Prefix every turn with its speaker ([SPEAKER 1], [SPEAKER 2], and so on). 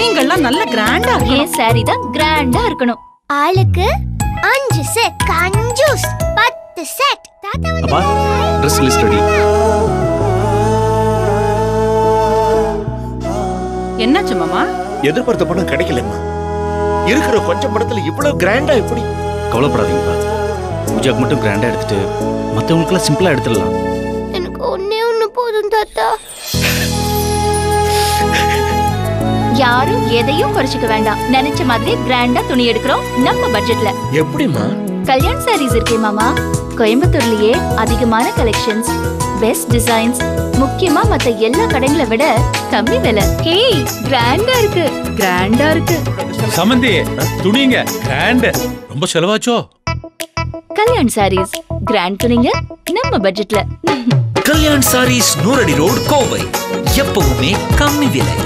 [SPEAKER 1] துணிங்கள்லாம் நல்ல கிராண்டா இருக்கு.
[SPEAKER 2] ஏன் சாரி தான் கிராண்டா இருக்கணும்.
[SPEAKER 3] ஆளுக்கு 5 செட், கஞ்சூஸ் 10 செட். தாத்தா வந்து
[SPEAKER 4] Dress list ready.
[SPEAKER 1] என்னாச்சு மாமா?
[SPEAKER 5] எதிர்பார்த்த பணம் கிடைக்கலம்மா. இருக்கிற கொஞ்சம் படத்துல இவ்வளவு கிராண்டா எப்படி?
[SPEAKER 4] கவலைப்படாதீங்கப்பா. பூஜாக்கு மட்டும் கிராண்டா எடுத்துட்டு மத்தவங்களுக்குலாம் சிம்பிளா எடுத்துடலாம்.
[SPEAKER 3] எனக்கு ஒண்ணு போதும் தாத்தா.
[SPEAKER 2] யாரும் எதையும் குறைச்சிக்க வேண்டாம். நினைச்ச மாதிரி கிராண்டா துணி எடுக்கிறோம் நம்ம பட்ஜெட்ல.
[SPEAKER 5] எப்படிமா?
[SPEAKER 2] கல்யாண் சாரீஸ் இருக்கே மாமா, கோயம்புத்தூர்லயே அதிகமான கலெக்ஷன்ஸ், பெஸ்ட் டிசைன்ஸ், முக்கியமா மத்த எல்லா கடைகளை விட கம்மி விலை. ஹேய், கிராண்டா இருக்கு, கிராண்டா இருக்கு.
[SPEAKER 6] சமந்தி துணிங்க கிராண்ட். ரொம்ப செலவாச்சோ?
[SPEAKER 2] கல்யாண் சாரீஸ் கிராண்ட் துணிங்க நம்ம பட்ஜெட்ல.
[SPEAKER 7] கல்யாண் சாரீஸ் நூறடி ரோடு கோவை. எப்பவுமே கம்மி விலை.